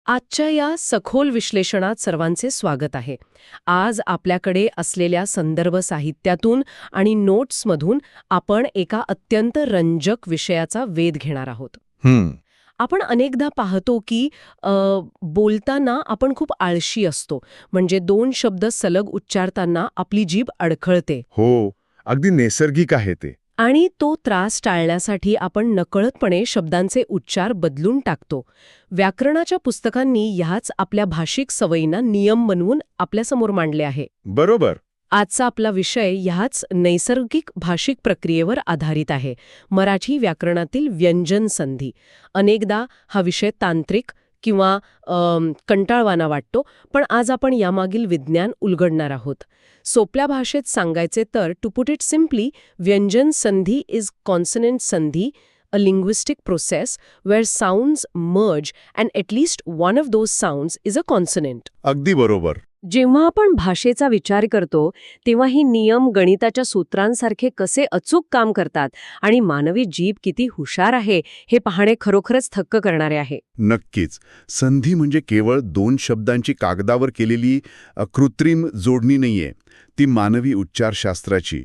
आजच्या या सखोल विश्लेषणात सर्वांचे स्वागत आहे. आज आपल्याकडे असलेल्या संदर्भ साहित्यातून आणि नोट्समधून आपण एका अत्यंत रंजक विषयाचा वेध घेणार आहोत. आपण अनेकदा पाहतो की बोलताना आपण खूप आळशी असतो. म्हणजे दोन शब्द सलग उच्चारताना आपली जीभ अडखळते. हो, अगदी नैसर्गिक आहे ते. आणि तो त्रास टाळण्यासाठी आपण नकळतपणे शब्दांचे उच्चार बदलून टाकतो. व्याकरणाच्या पुस्तकांनी ह्याच आपल्या भाषिक सवयींना नियम बनवून आपल्यासमोर मांडले आहे. बरोबर. आजचा आपला विषय ह्याच नैसर्गिक भाषिक प्रक्रियेवर आधारित आहे. मराठी व्याकरणातील व्यंजन संधी. अनेकदा हा विषय तांत्रिक किंवा कंटाळवाना वाटतो, पण आज आपण यामागील विज्ञान उलगडणार आहोत. सोप्या भाषेत सांगायचे तर, टू पुट इट सिम्पली, व्यंजन संधी इज कॉन्सोनंट संधी, a linguistic process where sounds merge and at least one of those sounds is a consonant. अगदी बरोबर. जेव्हा आपण भाषेचा विचार करतो तेव्हा ही नियम गणिताच्या सूत्रांसारखे कसे अचूक काम करतात आणि मानवी जीभ किती हुशार आहे हे पाहणे खरोखरच थक्क करणारे आहे. नक्कीच. संधी म्हणजे केवळ दोन शब्दांची कागदावर केलेली कृत्रिम जोडणी नाहीये. ती मानवी उच्चारशास्त्राची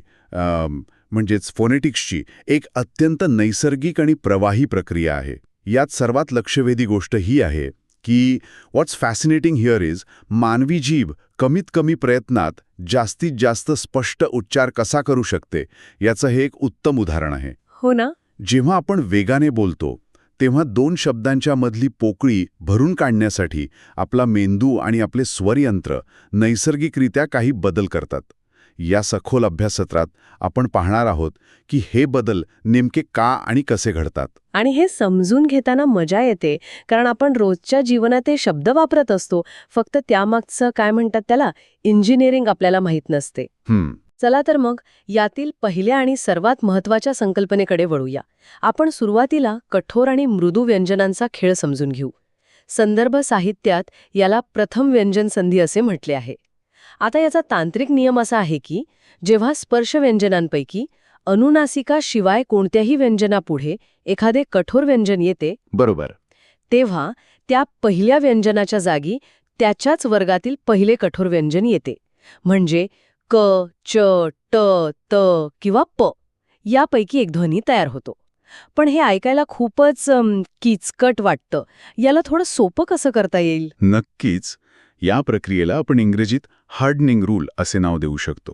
म्हणजेच फोनेटिक्सची एक अत्यंत नैसर्गिक आणि प्रवाही प्रक्रिया आहे. यात सर्वात लक्षवेधी गोष्ट ही आहे की व्हॉट्स फॅसिनेटिंग हिअर इज, मानवी जीभ कमीत कमी प्रयत्नात जास्तीत जास्त स्पष्ट उच्चार कसा करू शकते याचं हे एक उत्तम उदाहरण आहे. हो ना. जेव्हा आपण वेगाने बोलतो तेव्हा दोन शब्दांच्या मधली पोकळी भरून काढण्यासाठी आपला मेंदू आणि आपले स्वरयंत्र नैसर्गिकरित्या काही बदल करतात. या सखोल अभ्याससत्रात आपण पाहणार आहोत की हे बदल नेमके का आणि कसे घडतात. आणि हे समजून घेताना मजा येते, कारण आपण रोजच्या जीवनात हे शब्द वापरत असतो, फक्त त्यामागचं काय म्हणतात त्याला इंजिनिअरिंग आपल्याला माहीत नसते. चला तर मग यातील पहिल्या आणि सर्वात महत्त्वाच्या संकल्पनेकडे वळूया. आपण सुरुवातीला कठोर आणि मृदू व्यंजनांचा खेळ समजून घेऊ. संदर्भ साहित्यात याला प्रथम व्यंजन संधी असे म्हटले आहे. आता याचा तांत्रिक नियम असा आहे की जेव्हा स्पर्श व्यंजनांपैकी अनुनासिका शिवाय कोणत्याही व्यंजनापुढे एखादे कठोर व्यंजन येते, बरोबर, तेव्हा त्या पहिल्या व्यंजनाच्या जागी त्याच्याच वर्गातील पहिले कठोर व्यंजन येते. म्हणजे क, च, ट, त किंवा प यापैकी एक ध्वनी तयार होतो. पण हे ऐकायला खूपच किचकट वाटतं. याला थोडं सोपं कसं करता येईल? नक्कीच. या प्रक्रियेला आपण इंग्रजीत हार्डनिंग रूल असे नाव देऊ शकतो.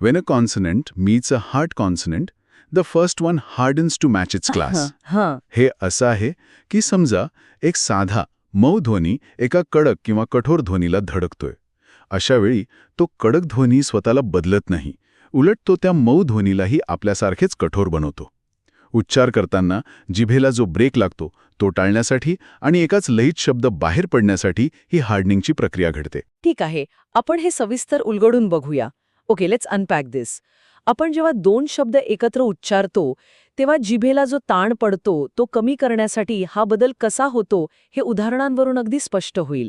When a consonant meets a hard consonant, the first one hardens to match its class. हे असं आहे की समजा एक साधा मऊ ध्वनी एका कडक किंवा कठोर ध्वनीला धडकतोय. अशा वेळी तो कडक ध्वनी स्वतःला बदलत नाही, उलट तो त्या मऊ ध्वनीलाही आपल्यासारखेच कठोर बनवतो. उच्चार करताना जिभेला जो ब्रेक लागतो तो टाळण्यासाठी आणि एकाच लयीत शब्द बाहेर पडण्यासाठी ही हार्डनिंगची प्रक्रिया घडते. ठीक आहे, आपण हे सविस्तर उलगडून बघूया. ओके, लेट्स अनपॅक दिस. आपण जेव्हा दोन शब्द एकत्र उच्चारतो तेव्हा जिभेला जो ताण पडतो तो कमी करण्यासाठी हा बदल कसा होतो हे उदाहरणांवरून अगदी स्पष्ट होईल.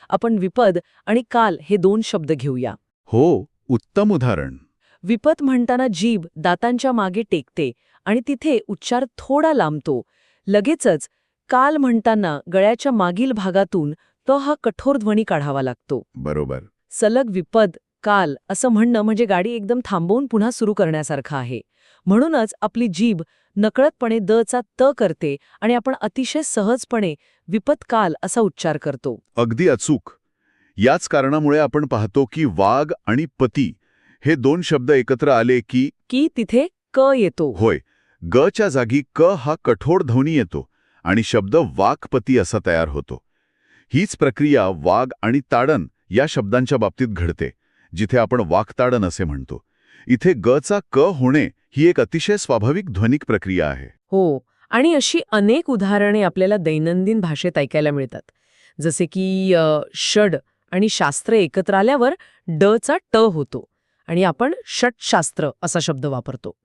आपण विपद आणि काल हे दोन शब्द घेऊया. हो, उत्तम उदाहरण. विपद म्हणताना जीभ दातांच्या मागे टेकते आणि तिथे उच्चार थोडा लांबतो. लगेचच काल म्हणताना गळ्याच्या मागील भागातून तो हा कठोर ध्वनी काढावा लागतो. बरोबर. सलग विपद काल असं म्हणणं म्हणजे गाडी एकदम थांबवून पुन्हा सुरू करण्यासारखं आहे. म्हणूनच आपली जीभ नकळतपणे द चा त करते आणि आपण अतिशय सहजपणे विपद काल असा उच्चार करतो. अगदी अचूक. याच कारणामुळे आपण पाहतो की वाघ आणि पती हे दोन शब्द एकत्र आले की तिथे क येतो. होय, ग च्या जागी क हा कठोर ध्वनी येतो आणि शब्द वाक्पती असा तयार होतो. हीच प्रक्रिया वाघ आणि ताडण या शब्दांच्या बाबतीत घडते, जिथे आपण वाक्ताडण असे म्हणतो. इथे ग चा क होणे ही एक अतिशय स्वाभाविक ध्वनिक प्रक्रिया आहे. हो, आणि अशी अनेक उदाहरणे आपल्याला दैनंदिन भाषेत ऐकायला मिळतात. जसे की षड आणि शास्त्र एकत्र आल्यावर ड चा ट होतो आणि आपण षटशास्त्र असा शब्द वापरतो.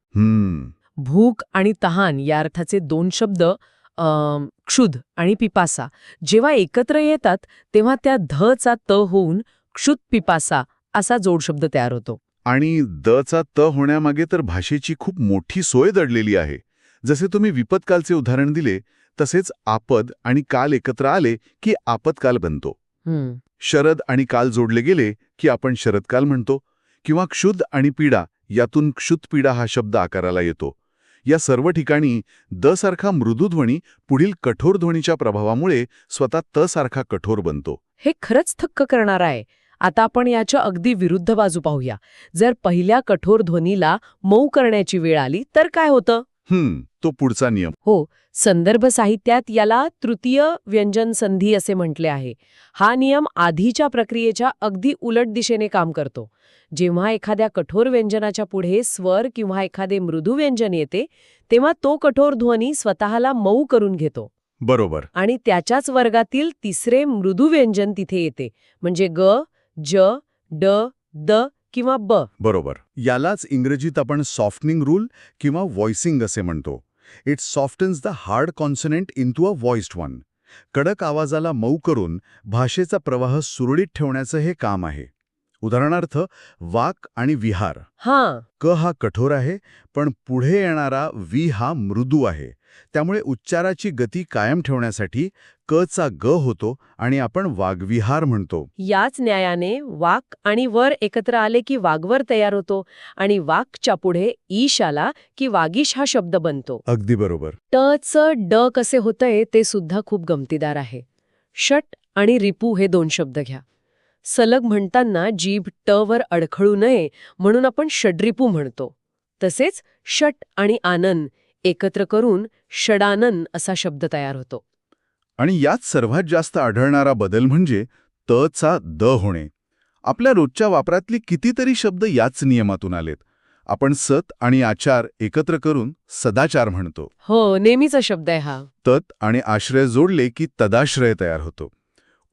भूक आणि तहान या अर्थाचे दोन शब्द क्षुध आणि पिपासा जेव्हा एकत्र येतात तेव्हा त्या ध चा त होऊन क्षुत पिपासा असा जोडशब्द तयार होतो. आणि द चा त होण्यामागे तर भाषेची खूप मोठी सोय दडलेली आहे. जसे तुम्ही विपदकालचे उदाहरण दिले तसेच आपद आणि काल एकत्र आले की आपत्काल बनतो. शरद आणि काल जोडले गेले की आपण शरदकाल म्हणतो, किंवा क्षुध आणि पीडा यातून क्षुतपीडा हा शब्द आकाराला येतो. या सर्व ठिकाणी द सारखा मृदू ध्वनी पुढील कठोर ध्वनीच्या प्रभावामुळे स्वतः त सारखा कठोर बनतो. हे खरंच थक्क करणारं आहे. आता आपण याच्या अगदी विरुद्ध बाजू पाहूया. जर पहिल्या कठोर ध्वनीला मऊ करण्याची वेळ आली तर काय होतं? तो पुढचा नियम. हो, संदर्भ साहित्यात याला तृतीय व्यंजन संधी असे म्हटले आहे. हा नियम आधीच्या प्रक्रियेच्या अगदी उलट दिशेने काम करतो. जेव्हा एखाद्या कठोर व्यंजनाच्या पुढे स्वर किंवा एखादे मृदू व्यंजन येते, तेव्हा तो कठोर ध्वनी स्वतःला मऊ करून घेतो. बरोबर. आणि त्याच्याच वर्गातील तिसरे मृदू व्यंजन तिथे येते, म्हणजे ग, ज, ड, द किंवा ब. बरोबर. यालाच इंग्रजीत आपण सॉफ्टनिंग रूल किंवा व्हॉइसिंग असे म्हणतो. It softens the hard consonant into a voiced one. कडक आवाजाला मऊ करून भाषेचा प्रवाह सुरळीत ठेवण्याचं हे काम आहे. उदाहरणार्थ वाक आणि विहार. क हा कठोर आहे, पण पुढे येणारा वी हा मृदू आहे. त्यामुळे उच्चाराची गती कायम ठेवण्यासाठी क चा ग होतो आणि आपण वाग्विहार म्हणतो. याच न्यायाने वाक आणि वर एकत्र आले की वागवर तयार होतो आणि वाकच्या पुढे ईश आला की वागीश हा शब्द बनतो. अगदी बरोबर. ट च ड कसे होतंय ते सुद्धा खूप गमतीदार आहे. षट आणि रिपू हे दोन शब्द घ्या. सलग म्हणताना जीभ ट वर अडखळू नये म्हणून आपण षड्रिपू म्हणतो. तसेच षट आणि आनन एकत्र करून षडानन असा शब्द तयार होतो. आणि यात सर्वात जास्त आढळणारा बदल म्हणजे त चा द होणे. आपल्या रोजच्या वापरातली कितीतरी शब्द याच नियमातून आलेत. आपण सत आणि आचार एकत्र करून सदाचार म्हणतो. हो, नेहमीचा शब्द आहे हा. तत आणि आश्रय जोडले की तदाश्रय तयार होतो.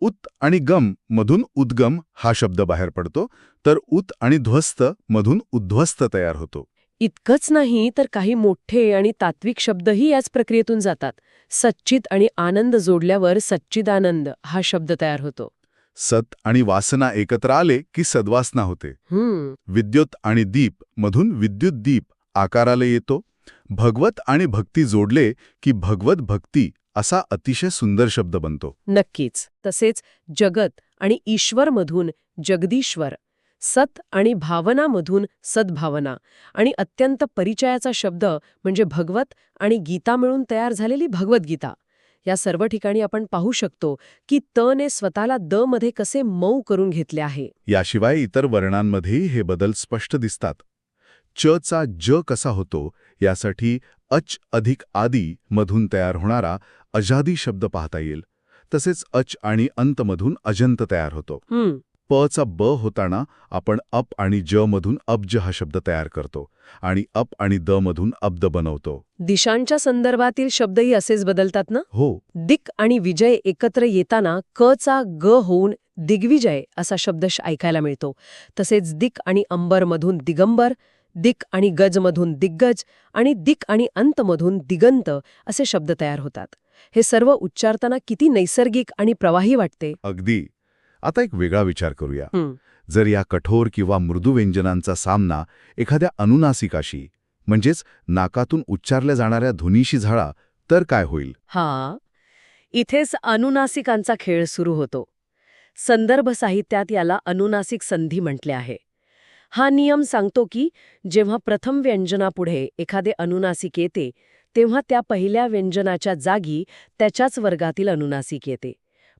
उत आणि गम मधून उद्गम हा शब्द बाहेर पडतो, तर उत आणि ध्वस्त मधून उद्ध्वस्त तयार होतो. इतकंच नाही तर काही मोठे आणि तात्विक शब्दही याच प्रक्रियेतून जातात. सच्चित आणि आनंद जोडल्यावर सच्चिदानंद हा शब्द तयार होतो. सत आणि वासना एकत्र आले की सद्वासना होते. विद्युत आणि दीप मधून विद्युत दीप आकाराला येतो. भगवत आणि भक्ती जोडले की भगवत भक्ती असा अतिशय सुंदर शब्द बनतो. नक्कीच. तसेच जगत आणि ईश्वर मधून जगदीश्वर, सत आणि भावनामधून सद्भावना आणि अत्यंत परिचयाचा शब्द म्हणजे भगवत आणि गीता मिळून तयार झालेली भगवद्गीता. या सर्व ठिकाणी आपण पाहू शकतो की त ने स्वतःला द मध्ये कसे मऊ करून घेतले आहे. याशिवाय इतर वर्णांमध्येही हे बदल स्पष्ट दिसतात. च चा ज कसा होतो यासाठी अच अधिक आदी मधून तयार होणारा अजादी शब्द पाहता येईल. तसेच अच आणि अंत मधून अजंत तयार होतो. प चा ब होताना आपण अप आणि ज मधून अब्ज हा शब्द तयार करतो आणि अप आणि द मधून अब्द बनवतो. दिशांच्या संदर्भातील शब्दही असेच बदलतात ना? हो. दिक आणि विजय एकत्र येताना क चा ग होऊन दिग्विजय असा शब्द ऐकायला मिळतो. तसेच दिक आणि अंबर मधून दिगंबर, दिक आणि गज मधून दिग्गज आणि दिक आणि अंत मधून दिगंत असे शब्द तयार होतात. हे सर्व उच्चारताना किती नैसर्गिक आणि प्रवाही वाटते. अगदी. आता एक वेगळा विचार करूया. जर या कठोर किंवा मृदू व्यंजनांचा सामना एखाद्या अनुनासिकाशी म्हणजेच नाकातून उच्चारल्या जाणाऱ्या ध्वनीशी झाला तर काय होईल? इथेच अनुनासिकांचा खेळ सुरू होतो. संदर्भ साहित्यात याला अनुनासिक संधी म्हटले आहे. हा नियम सांगतो की जेव्हा प्रथम व्यंजनापुढे एखादे अनुनासिक येते तेव्हा त्या पहिल्या व्यंजनाच्या जागी त्याच्याच वर्गातील अनुनासिक येते.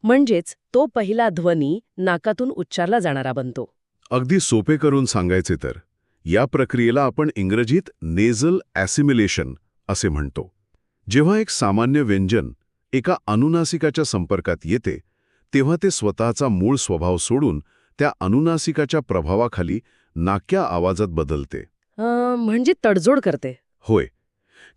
म्हणजेच तो पहिला ध्वनी नाकातून उच्चारला जाणारा बनतो. अगदी सोपे करून सांगायचे तर या प्रक्रियेला आपण इंग्रजीत नेझल ॲसिमिलेशन असे म्हणतो. जेव्हा एक सामान्य व्यंजन एका अनुनासिकाच्या संपर्कात येते तेव्हा ते स्वतःचा मूळ स्वभाव सोडून त्या अनुनासिकाच्या प्रभावाखाली नाक्या आवाजात बदलते. म्हणजे तडजोड करते. होय.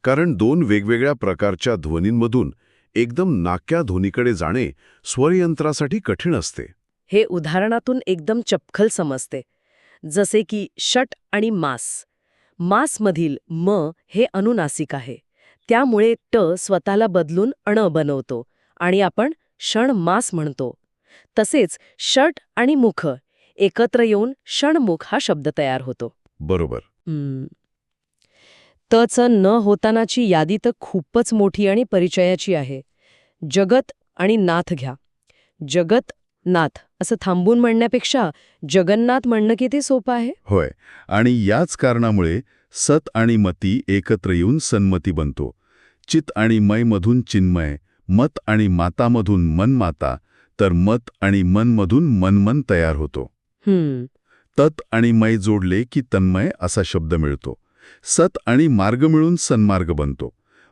कारण दोन वेगवेगळ्या प्रकारच्या ध्वनींमधून एकदम नाक्या ध्वनीकडे जाणे स्वरयंत्रासाठी कठीण असते. हे उदाहरणातून एकदम चपखल समजते. जसे की षट आणि मास. मासमधील म हे अनुनासिक आहे. त्यामुळे ट स्वतःला बदलून अण बनवतो आणि आपण क्षण मास म्हणतो. तसेच षट आणि मुख एकत्र येऊन क्षणमुख हा शब्द तयार होतो. बरोबर. तचं न होतानाची यादी तर खूपच मोठी आणि परिचयाची आहे. जगत आणि नाथ घ्या. जगत नाथ असं थांबून म्हणण्यापेक्षा जगन्नाथ म्हणणं किती सोपं आहे. होय, आणि याच कारणामुळे सत आणि मती एकत्र येऊन सन्मती बनतो. चित आणि मयमधून चिन्मय, मत आणि मातामधून मनमाता, तर मत आणि मनमधून मनमन तयार होतो. तत आणि मय जोडले की तन्मय असा शब्द मिळतो. सत आणि मार्ग मिळून सन्मार्ग बनतो.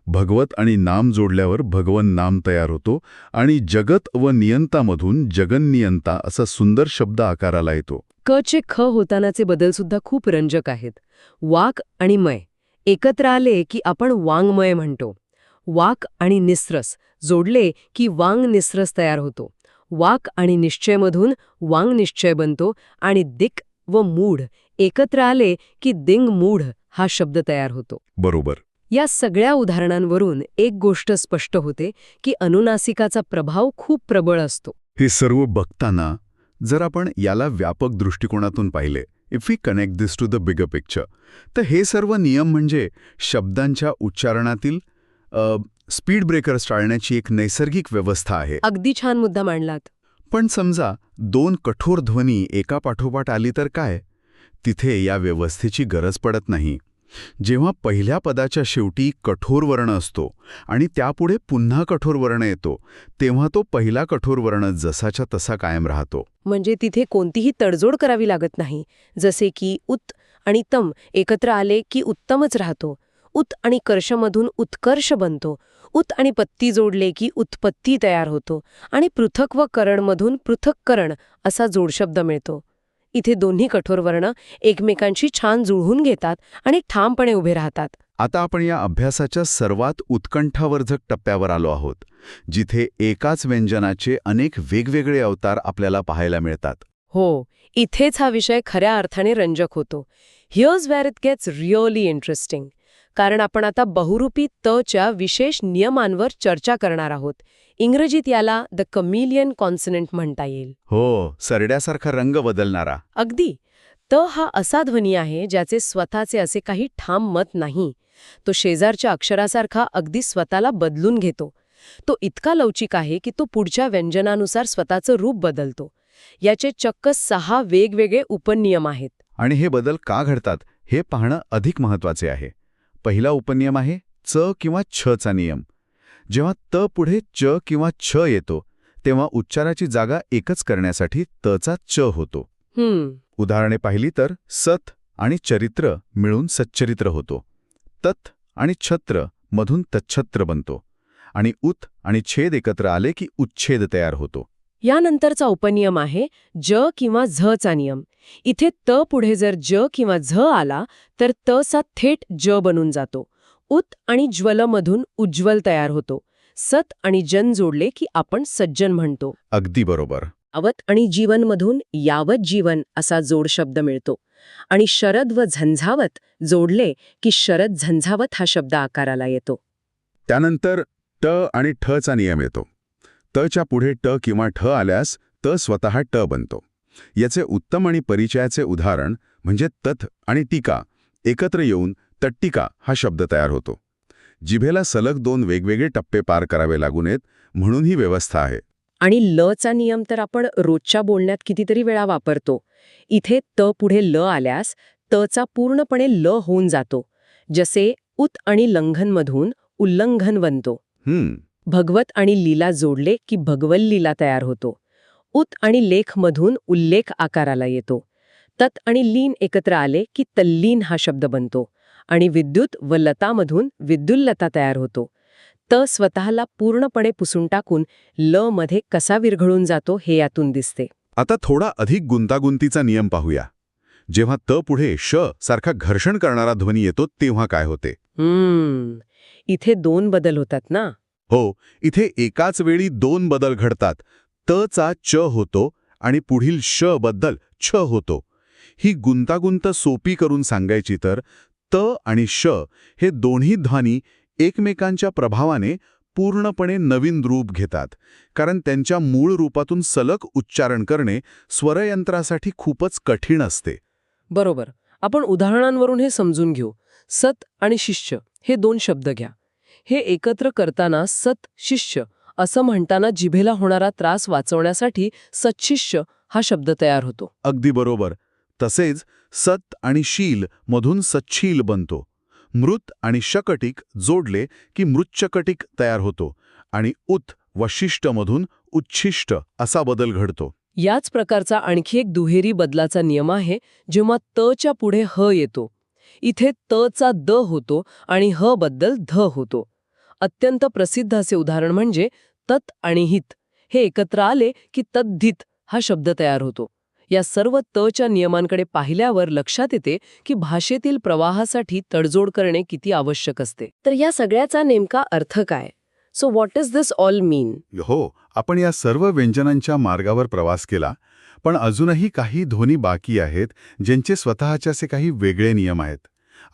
भगवत आणि नाम जोडल्यावर भगवन नाम तयार होतो आणि जगत व नियंतामधून जगन्नियंता असा सुंदर शब्द आकाराला येतो. चे ख होतानाचे बदल सुद्धा खूप रंजक आहेत. वाक आणि मय एकत्र आले की आपण वाङ्मय म्हणतो. वाक आणि निस्रस जोडले की वांग निस्रस तयार होतो. वाक आणि निश्चयमधून वांग निश्चय बनतो आणि दिक व मूढ एकत्र आले की दिंग मूढ हा शब्द तयार होतो. बरोबर. या सगळ्या उदाहरणांवरून एक गोष्ट स्पष्ट होते की अनुनासिकाचा प्रभाव खूप प्रबळ असतो. हे सर्व बघताना जर आपण याला व्यापक दृष्टिकोनातून पाहिले, if we connect this to the bigger picture, तर हे सर्व नियम म्हणजे शब्दांच्या उच्चारणातील स्पीड ब्रेकर्स टाळण्याची एक नैसर्गिक व्यवस्था आहे. अगदी छान मुद्दा मांडलात. पण समजा दोन कठोर ध्वनी एका पाठोपाठ आली तर काय? तिथे या व्यवस्थेची गरज पडत नाही. जेव्हा पहिल्या पदाच्या शेवटी कठोर वर्ण असतो आणि त्यापुढे पुन्हा कठोर वर्ण येतो, तेव्हा तो पहिला कठोर वर्ण जसाच्या तसा कायम राहतो. म्हणजे तिथे कोणतीही तडजोड करावी लागत नाही. जसे की उत आणि तम एकत्र आले की उत्तमच राहतो. उत आणि कर्षमधून उत्कर्ष बनतो. उत आणि पत्ती जोडले की उत्पत्ती तयार होतो आणि पृथक व करणमधून पृथक्करण असा जोडशब्द मिळतो. इथे दोन्ही कठोर वर्ण एकमेकांशी छान जुळवून घेतात आणि ठामपणे उभे राहतात. आता आपण या अभ्यासाच्या सर्वात उत्कंठावर्धक टप्प्यावर आलो आहोत, जिथे एकाच व्यंजनाचे अनेक वेगवेगळे अवतार आपल्याला पाहायला मिळतात. हो, इथेच हा विषय खऱ्या अर्थाने रंजक होतो. Here's where it gets really interesting. कारण आपण आता बहुरूपी तच्या विशेष नियमांवर चर्चा करणार आहोत. इंग्रजीत याला द कमिलियन कॉन्सनंट म्हणता येईल. हो, सरड्यासारखा रंग बदलणारा. अगदी. त हा असा ध्वनी आहे ज्याचे स्वतःचे असे काही ठाम मत नाही. तो शेजारच्या अक्षरासारखा अगदी स्वतःला बदलून घेतो. तो इतका लवचिक आहे की तो पुढच्या व्यंजनानुसार स्वतःचं रूप बदलतो. याचे चक्क 6 वेगवेगळे उपनियम आहेत. आणि हे बदल का घडतात हे पाहणं अधिक महत्वाचे आहे. पहिला उपनियम आहे च किंवा छचा नियम. जेव्हा त पुढे च किंवा छ येतो, तेव्हा उच्चाराची जागा एकच करण्यासाठी तचा च होतो. उदाहरणे पाहिली तर सत आणि चरित्र मिळून सच्चरित्र होतो. तत् आणि छत्र मधून तच्छत्र बनतो. आणि उत आणि छेद एकत्र आले की उच्छेद तयार होतो. यानंतरचा उपनियम आहे ज किंवा झचा नियम. इथे त पुढे जर ज किंवा झ आला तर त सा थेट ज बनून जातो. उत आणि ज्वलमधून उज्ज्वल तयार होतो. सत आणि जन जोडले की आपण सज्जन म्हणतो. अगदी बरोबर. अवत आणि जीवनमधून यावत जीवन असा जोड शब्द मिळतो. आणि शरद व झंझावत जोडले की शरद झंझावत हा शब्द आकाराला येतो. त्यानंतर ट आणि ठचा नियम येतो. तच्या पुढे ट किंवा ठ आल्यास त स्वतः ट बनतो. याचे उत्तम आणि परिचयाचे उदाहरण म्हणजे तथ आणि टीका एकत्र येऊन तट्टिका हा शब्द तयार होतो. जिभेला सलग 2 वेगवेगळे टप्पे पार करावे लागू नयेत म्हणून ही व्यवस्था आहे. आणि लचा नियम तर आपण रोजच्या बोलण्यात कितीतरी वेळा वापरतो. इथे त पुढे ल आल्यास तचा पूर्णपणे ल होऊन जातो. जसे उत आणि लंघनमधून उल्लंघन बनतो. भगवत आणि लीला जोडले की भगवल लीला तयार होतो. उत आणि लेखमधून उल्लेख आकाराला येतो. तत् आणि लीन एकत्र आले की तल्लीन हा शब्द बनतो. आणि विद्युत व लतामधून विद्युल्लता तयार होतो. त स्वतःला पूर्णपणे पुसून टाकून ल मध्ये कसा विरघळून जातो हे यातून दिसते. आता थोडा अधिक गुंतागुंतीचा नियम पाहूया. जेव्हा त पुढे श सारखा घर्षण करणारा ध्वनी येतो तेव्हा काय होते? इथे 2 बदल होतात ना? हो, इथे एकाच वेळी 2 बदल घडतात. तचा च होतो आणि पुढील श बद्दल छ होतो. ही गुंतागुंत सोपी करून सांगायची तर त आणि श हे दोन्ही ध्वनी एकमेकांच्या प्रभावाने पूर्णपणे नवीन रूप घेतात. कारण त्यांच्या मूळ रूपातून सलग उच्चारण करणे स्वरयंत्रासाठी खूपच कठीण असते. बरोबर. आपण उदाहरणांवरून हे समजून घेऊ. सत आणि शिष्य हे 2 शब्द घ्या. हे एकत्र करताना सत शिष्य असं म्हणताना जिभेला होणारा त्रास वाचवण्यासाठी सत्शिष्य हा शब्द तयार होतो. अगदी बरोबर. तसेच सत आणि शील मधून सच्छील बनतो. मृत आणि शकटिक जोडले की मृच्छकटिक तयार होतो आणि उत व शिष्टमधून उच्छिष्ट असा बदल घडतो. याच प्रकारचा आणखी एक दुहेरी बदलाचा नियम आहे जेव्हा तच्या पुढे ह येतो. इथे तचा द होतो आणि ह बद्दल ध होतो. अत्यंत प्रसिद्ध असे उदाहरण म्हणजे तत आणि हित हे एकत्र आले की तद्धित हा शब्द तयार होतो. या सर्व तच्या नियमांकडे पाहिल्यावर लक्षात येते की भाषेतील प्रवाहासाठी तडजोड करणे किती आवश्यक असते. तर या सगळ्याचा नेमका अर्थ काय? So what does this all mean? हो, आपण या सर्व व्यंजनांच्या मार्गावर प्रवास केला, पण अजूनही काही ध्वनी बाकी आहेत ज्यांचे स्वतःचे असे काही वेगळे नियम आहेत.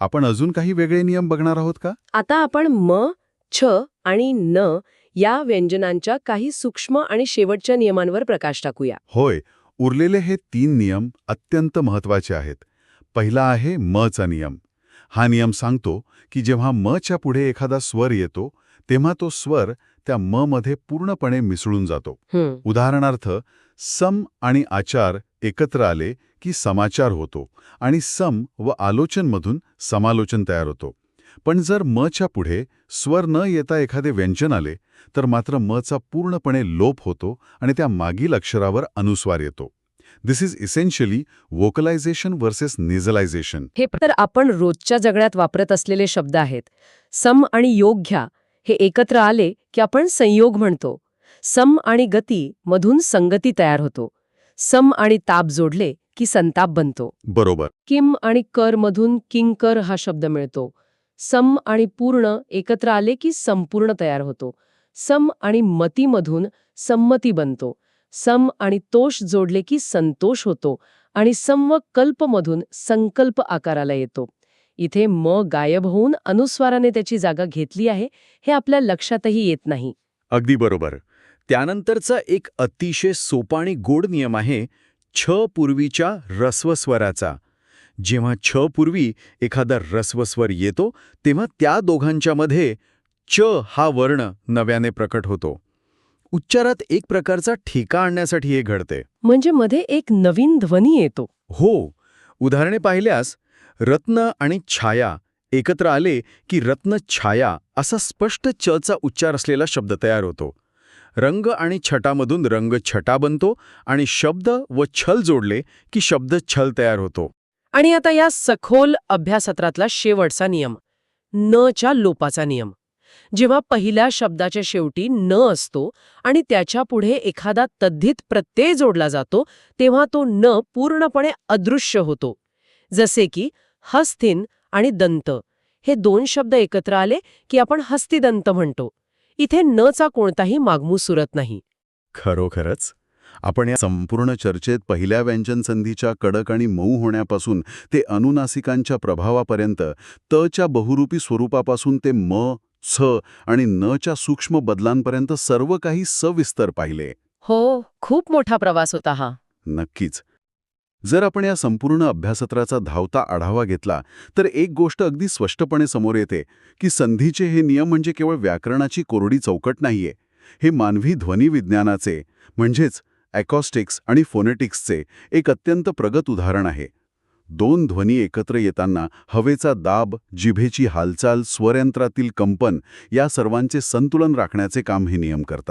आपण अजून काही वेगळे नियम बघणार आहोत का? आता आपण म, छ आणि न या व्यंजनांच्या काही सूक्ष्म आणि शेवटच्या नियमांवर प्रकाश टाकूया. होय, उरलेले हे 3 नियम अत्यंत महत्वाचे आहेत. पहिला आहे मचा नियम. हा नियम सांगतो की जेव्हा मच्या पुढे एखादा स्वर येतो तेव्हा तो स्वर त्या म मध्ये पूर्णपणे मिसळून जातो. उदाहरणार्थ, सम आणि आचार एकत्र आले की समाचार होतो आणि सम व आलोचनमधून समालोचन तयार होतो. पण जर मच्या पुढे स्वर न येता एखादे व्यंजन आले तर मात्र मचा पूर्णपणे लोप होतो आणि त्या मागील अक्षरावर अनुस्वार येतो. दिस इज इसेन्शियली व्होकलायझेशन वर्सेस नेझलायझेशन. हे तर आपण रोजच्या जगण्यात वापरत असलेले शब्द आहेत. सम आणि योग घ्या, हे एकत्र आले की आपण संयोग म्हणतो. सम आणि गती मधून संगती तयार होतो. सम आणि ताप जोडले की संताप बनतो. बरोबर. किम आणि कर मधून किंकर हा शब्द मिळतो. सम आणि पूर्ण एकत्र आले की संपूर्ण तयार होतो. सम आणि मतीमधून संमती बनतो. सम आणि तोष जोडले की संतोष होतो आणि सम व कल्पमधून संकल्प आकाराला येतो. इथे म गायब होऊन अनुस्वाराने त्याची जागा घेतली आहे हे आपल्या लक्षातही येत नाही. अगदी बरोबर. त्यानंतरचा एक अतिशय सोपा आणि गोड नियम आहे छ पूर्वीच्या ऱ्हस्वस्वराचा. जेव्हा छ पूर्वी एखादा ऱ्हस्वस्वर येतो तेव्हा त्या दोघांच्यामध्ये च हा वर्ण नव्याने प्रकट होतो. उच्चारात एक प्रकारचा ठेका आणण्यासाठी हे घडते. म्हणजे मध्ये एक नवीन ध्वनी येतो. हो, उदाहरणे पाहिल्यास रत्न आणि छाया एकत्र आले की रत्न छाया असा स्पष्ट चचा उच्चार असलेला शब्द तयार होतो. रंग आणि छटामधून रंग छटा बनतो आणि शब्द व छल जोडले की शब्द छल तयार होतो. आणि आता या सखोल अभ्यासत्रातला शेवटचा नियम, न च्या लोपाचा नियम. जेव्हा पहिल्या शब्दाच्या शेवटी न असतो आणि त्याच्या पुढे एखादा तद्धित प्रत्यय जोडला जातो तेव्हा तो न पूर्णपणे अदृश्य होतो. जसे की हस्तिन आणि दंत हे 2 शब्द एकत्र आले की आपण हस्तिदंत म्हणतो. इथे न चा कोणताही मागमूस उरत नाही. खरोखरच आपण या संपूर्ण चर्चेत पहिल्या व्यंजन संधीच्या कडक आणि मऊ होण्यापासून ते अनुनासिकांच्या प्रभावापर्यंत तच्या बहुरूपी स्वरूपापासून ते म, छ आणि न च्या सूक्ष्म बदलांपर्यंत सर्व काही सविस्तर पाहिले. हो, खूप मोठा प्रवास होता हा. नक्कीच. जर आपण या संपूर्ण अभ्यासत्राचा धावता आढावा घेतला तर एक गोष्ट अगदी स्पष्टपणे समोर येते की संधीचे हे नियम म्हणजे केवळ व्याकरणाची कोरडी चौकट नाहीये. हे मानवी ध्वनिविज्ञानाचे म्हणजेच ॲकॉस्टिक्स आणि फोनेटिक्सचे एक अत्यंत प्रगत उदाहरण आहे. 2 ध्वनी एकत्र येताना हवेचा दाब, जिभेची हालचाल, स्वरयंत्रातील कंपन या सर्वांचे संतुलन राखण्याचे काम हे नियम करतात.